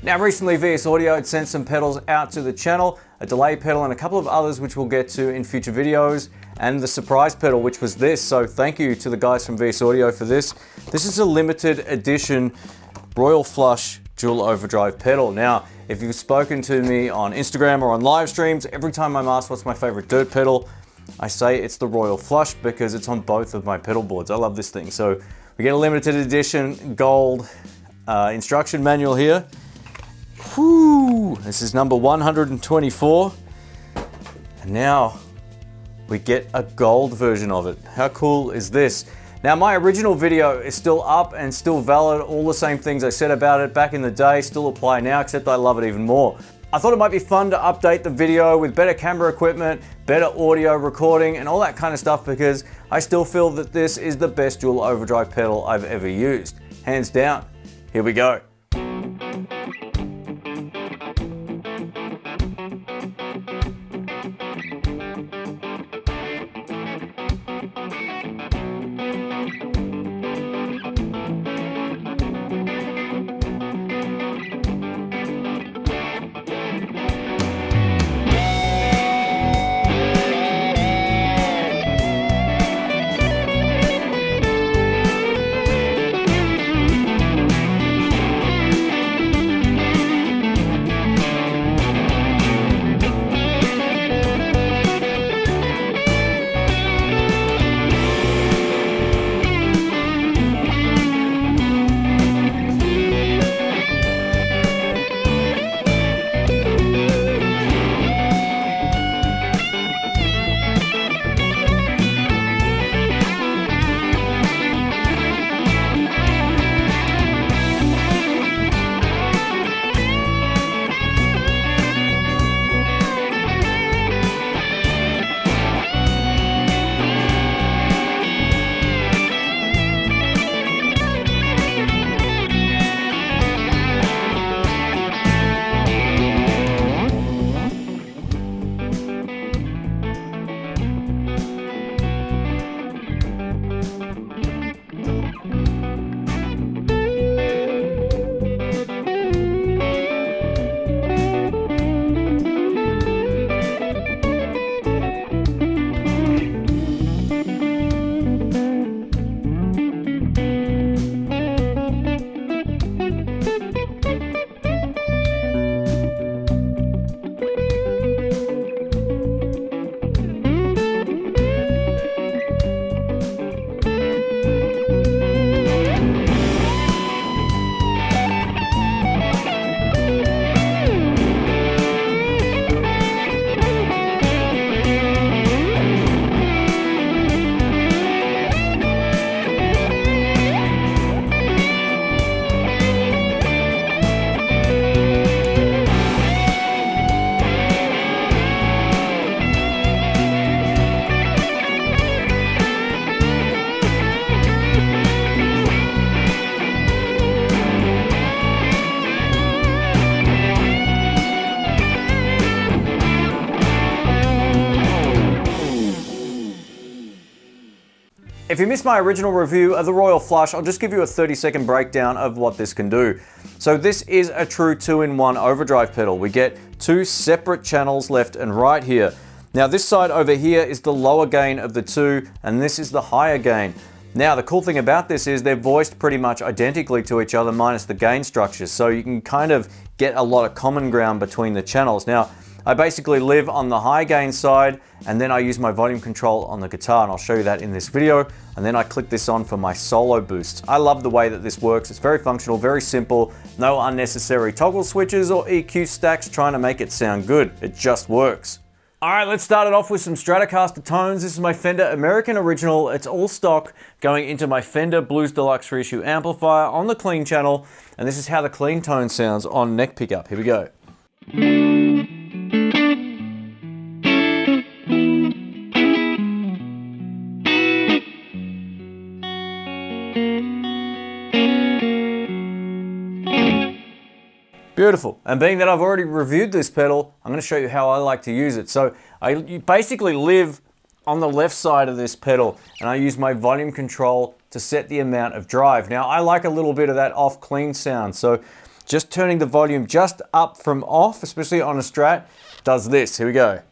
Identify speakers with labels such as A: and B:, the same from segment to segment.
A: Now recently VS Audio had sent some pedals out to the channel, a delay pedal and a couple of others which we'll get to in future videos, and the surprise pedal which was this, so thank you to the guys from VS Audio for this. This is a limited edition Royal Flush dual overdrive pedal. Now if you've spoken to me on Instagram or on live streams, every time I'm asked what's my favorite dirt pedal, I say it's the Royal Flush because it's on both of my pedal boards. I love this thing. So we get a limited edition gold instruction manual here. Whew, this is number 124. And now we get a gold version of it. How cool is this? Now my original video is still up and still valid. All the same things I said about it back in the day still apply now, except I love it even more. I thought it might be fun to update the video with better camera equipment, better audio recording, and all that kind of stuff because I still feel that this is the best dual overdrive pedal I've ever used. Hands down. Here we go. If you missed my original review of the Royal Flush, I'll just give you a 30-second breakdown of what this can do. So this is a true 2-in-1 overdrive pedal. We get two separate channels left and right here. Now this side over here is the lower gain of the two, and this is the higher gain. Now the cool thing about this is they're voiced pretty much identically to each other minus the gain structures, so you can kind of get a lot of common ground between the channels. Now I basically live on the high gain side, and then I use my volume control on the guitar, and I'll show you that in this video. And then I click this on for my solo boosts. I love the way that this works. It's very functional, very simple, no unnecessary toggle switches or EQ stacks trying to make it sound good. It just works. All right, let's start it off with some Stratocaster tones. This is my Fender American Original. It's all stock going into my Fender Blues Deluxe Reissue amplifier on the clean channel, and this is how the clean tone sounds on neck pickup. Here we go. Beautiful. And being that I've already reviewed this pedal, I'm going to show you how I like to use it. So you basically live on the left side of this pedal, and I use my volume control to set the amount of drive. Now I like a little bit of that off clean sound, so just turning the volume just up from off, especially on a Strat, does this. Here we go.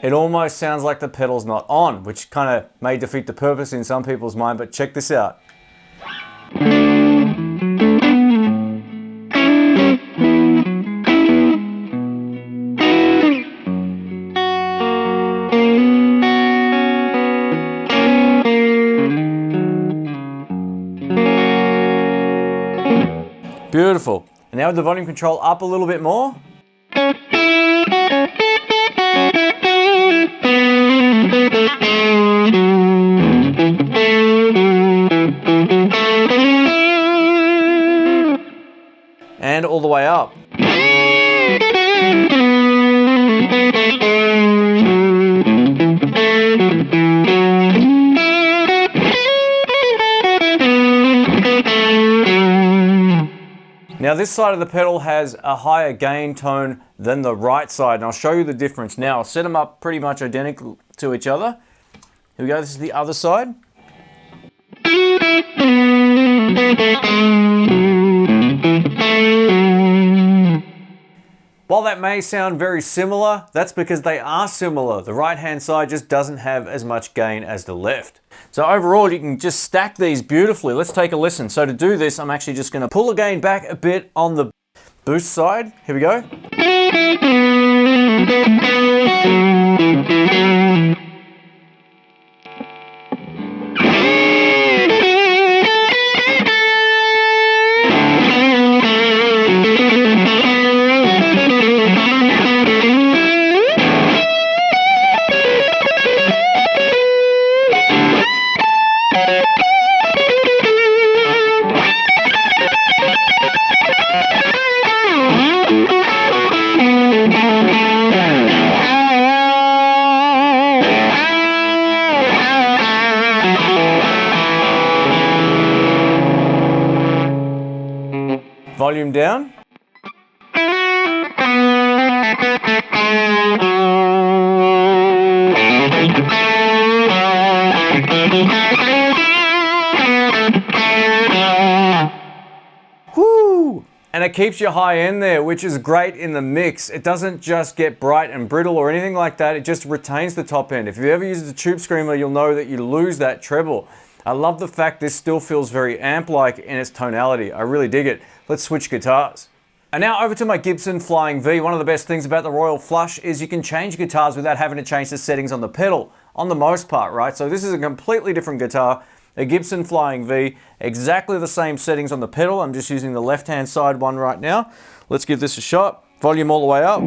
A: It almost sounds like the pedal's not on, which kind of may defeat the purpose in some people's mind, but check this out. Beautiful. And now with the volume control up a little bit more. And all the way up. Now this side of the pedal has a higher gain tone than the right side, and I'll show you the difference now. I'll set them up pretty much identical to each other. Here we go, this is the other side. While that may sound very similar, that's because they are similar. The right-hand side just doesn't have as much gain as the left. So overall, you can just stack these beautifully. Let's take a listen. So to do this, I'm actually just gonna pull the gain back a bit on the boost side. Here we go. Volume down. Woo! And it keeps you high end there, which is great in the mix. It doesn't just get bright and brittle or anything like that. It just retains the top end. If you ever used a tube screamer, you'll know that you lose that treble. I love the fact this still feels very amp-like in its tonality. I really dig it. Let's switch guitars. And now over to my Gibson Flying V. One of the best things about the Royal Flush is you can change guitars without having to change the settings on the pedal, on the most part, right? So this is a completely different guitar, a Gibson Flying V, exactly the same settings on the pedal. I'm just using the left-hand side one right now. Let's give this a shot. Volume all the way up.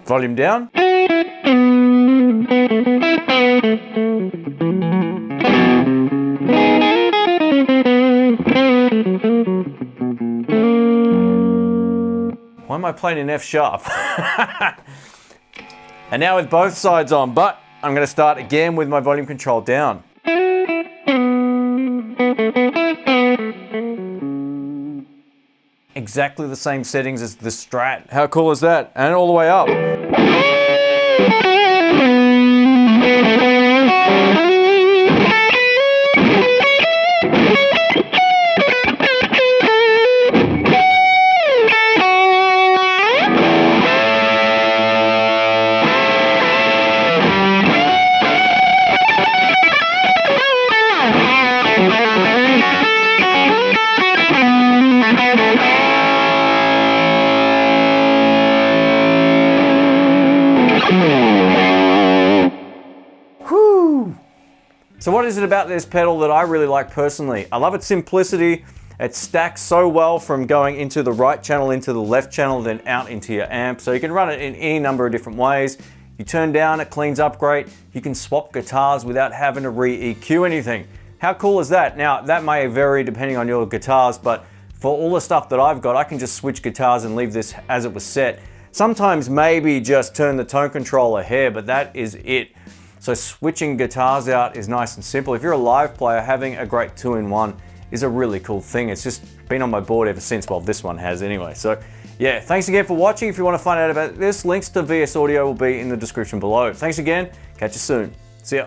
A: Volume down. Why am I playing in F sharp? And now with both sides on, but I'm going to start again with my volume control down. Exactly the same settings as the Strat. How cool is that? And all the way up. So what is it about this pedal that I really like personally? I love its simplicity. It stacks so well from going into the right channel, into the left channel, then out into your amp. So you can run it in any number of different ways. You turn down, it cleans up great. You can swap guitars without having to re-EQ anything. How cool is that? Now, that may vary depending on your guitars, but for all the stuff that I've got, I can just switch guitars and leave this as it was set. Sometimes maybe just turn the tone control a hair, but that is it. So switching guitars out is nice and simple. If you're a live player, having a great 2-in-1 is a really cool thing. It's just been on my board ever since, well, this one has anyway. So yeah, thanks again for watching. If you want to find out about this, links to VS Audio will be in the description below. Thanks again, catch you soon. See ya.